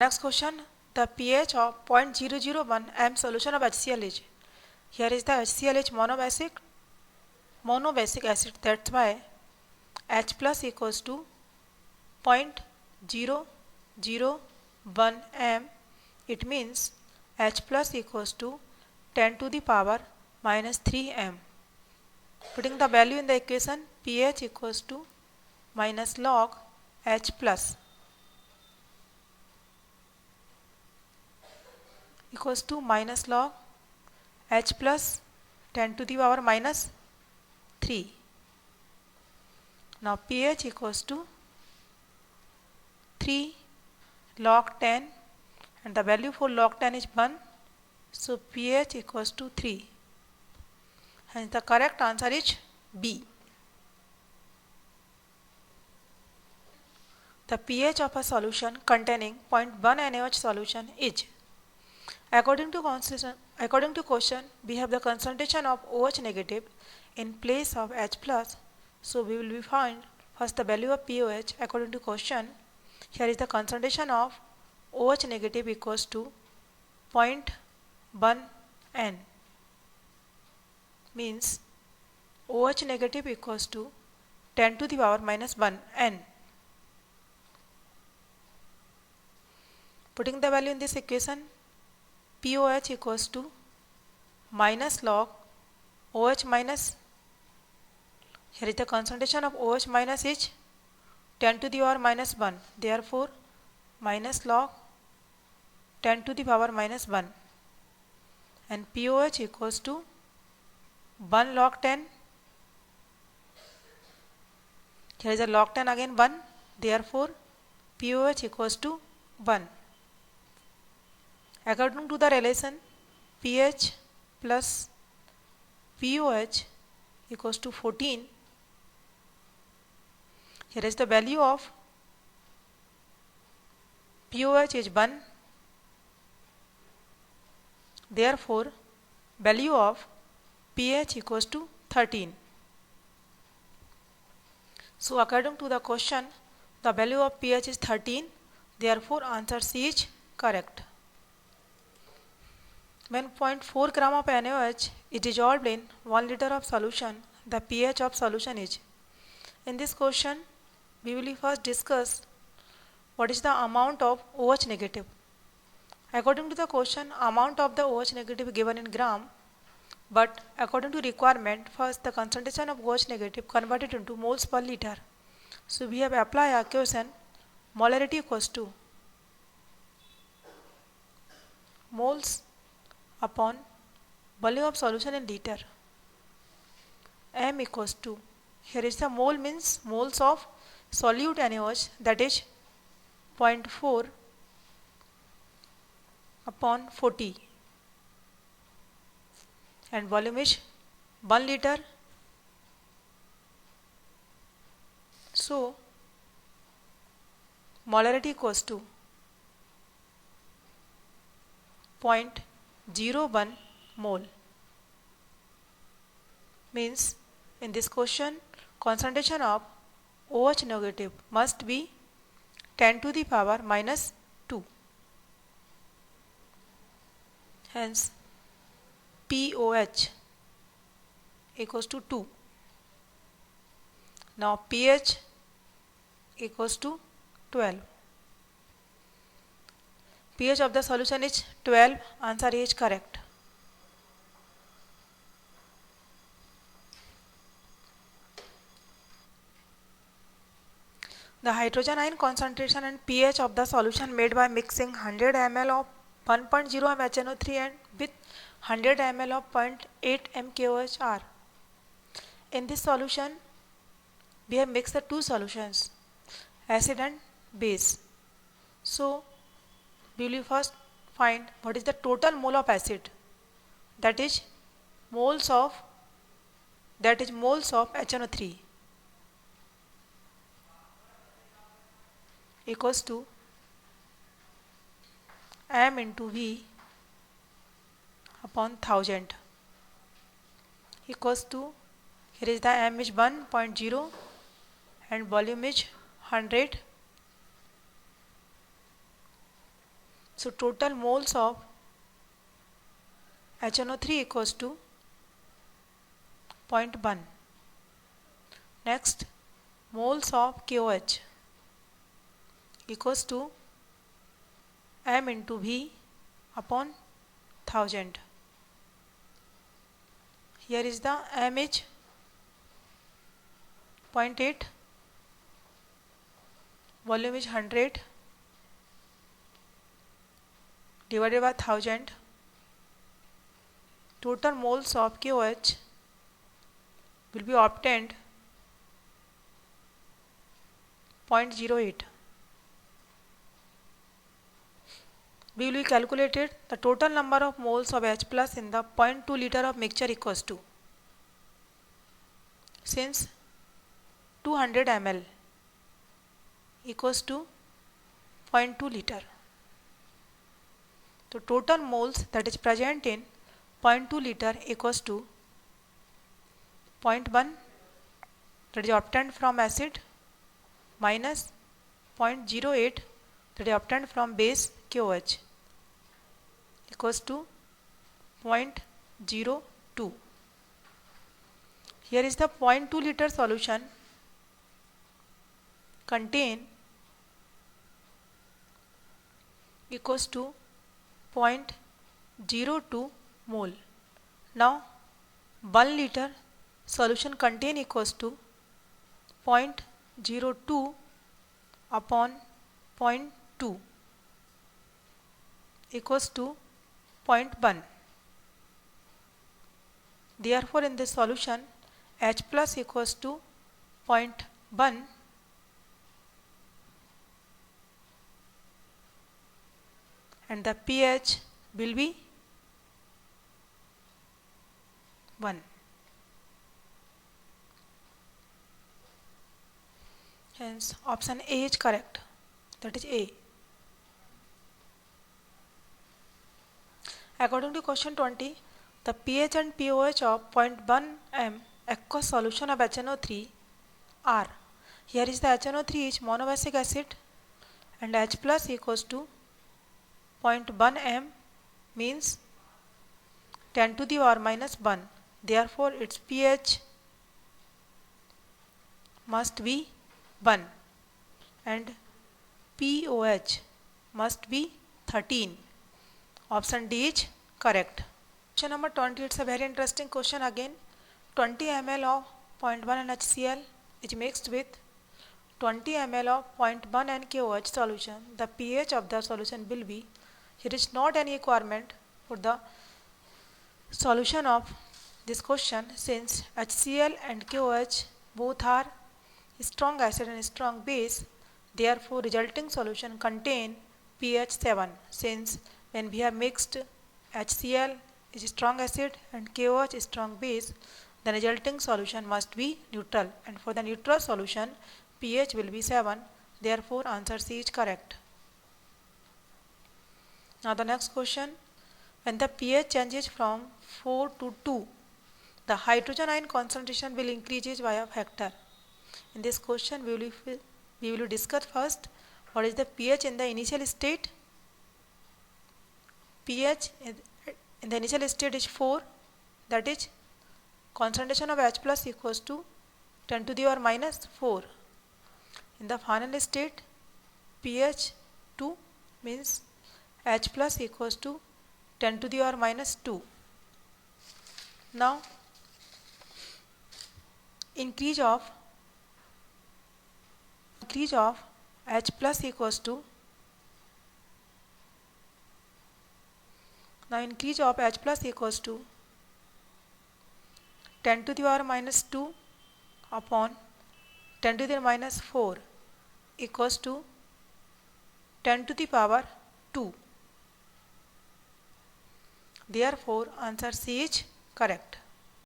Next question, the pH of 0.001 m solution of HCl is. Here is the HCl is monobasic acid, that's why H plus equals to 0.001 m. It means H plus equals to 10 to the power minus 3 m. Putting the value in the equation, pH equals to minus log H plus equals to minus log H plus 10 to the power minus 3. Now pH equals to 3 log 10 and the value for log 10 is 1. So pH equals to 3. Hence the correct answer is B. The pH of a solution containing 0.1 NaOH solution is. According to question, we have the concentration of OH negative in place of H plus. So we will find first the value of pOH according to question. Here is the concentration of OH negative equals to 0.1 N. Means OH negative equals to 10 to the power minus 1 N. Putting the value in this equation, pOH equals to minus log OH minus. Here is the concentration of OH minus is 10 to the power minus 1. Therefore, minus log 10 to the power minus 1. And pOH equals to 1 log 10. Here is a log 10 again 1. Therefore, pOH equals to 1. According to the relation, pH plus pOH equals to 14. Here is the value of pOH is 1. Therefore, value of pH equals to 13. So according to the question, the value of pH is 13. Therefore, answer C is correct. When 0.4 gram of NaOH is dissolved in 1 liter of solution, the pH of solution is. In this question, we will first discuss what is the amount of OH negative. According to the question, amount of the OH negative given in gram, but according to requirement, first the concentration of OH negative converted into moles per liter. So we have applied a equation, molarity equals to moles upon volume of solution in liter. M equals to, here is the mole means moles of solute NaOH, that is 0.4 upon 40, and volume is 1 liter. So molarity equals to 0.01 mole. Means in this question, concentration of OH negative must be 10 to the power minus 2. Hence pOH equals to 2. Now pH equals to 12. pH of the solution is 12. Answer is correct. The hydrogen ion concentration and pH of the solution made by mixing 100 ml of 1.0 m HNO3 and with 100 ml of 0.8 m KOH are. In this solution, we have mixed the two solutions, acid and base. So we will first find what is the total mole of acid, that is moles of HNO3 equals to m into V upon 1000 equals to, here is the m is 1.0 and volume is 100 So total moles of HNO3 equals to 0.1. Next, moles of KOH equals to M into V upon 1000. Here is the M is 0.8, volume is 100 divided by 1000. Total moles of KOH will be obtained 0.08. We will calculate the total number of moles of H plus in the 0.2 liter of mixture equals to, since 200 ml equals to 0.2 liter. So total moles that is present in 0.2 liter equals to 0.1, that is obtained from acid, minus 0.08, that is obtained from base KOH, equals to 0.02. Here is the 0.2 liter solution contain equals to 0.02 mole. Now 1 liter solution contain equals to 0.02 upon 0.2 equals to 0.1. Therefore, in this solution H plus equals to 0.1 and the pH will be 1. Hence option A is correct, that is A. According to question 20, the pH and pOH of 0.1 m aqueous solution of HNO3 are. Here is the HNO3 is monovacic acid and H plus equals to 0.1 m means 10 to the power minus 1. Therefore, its pH must be 1 and pOH must be 13. Option D is correct. Question number 20, it's a very interesting question again. 20 ml of 0.1 NaCl is mixed with 20 ml of 0.1 NaOH solution. The pH of the solution will be. Here is not any requirement for the solution of this question, since HCl and KOH both are strong acid and strong base. Therefore, resulting solution contain pH 7, since when we have mixed HCl is strong acid and KOH is strong base, the resulting solution must be neutral, and for the neutral solution pH will be 7. Therefore, answer C is correct. Now the next question, when the pH changes from 4 to 2, the hydrogen ion concentration will increase by a factor. In this question we will discuss first what is the pH in the initial state. pH in the initial state is 4, that is concentration of H plus equals to 10 to the power minus 4. In the final state pH 2 means H plus equals to 10 to the power minus 2. Now increase of H plus equals to, now increase of H plus equals to 10 to the power minus 2 upon 10 to the power minus 4 equals to 10 to the power 2. Therefore, answer C is correct.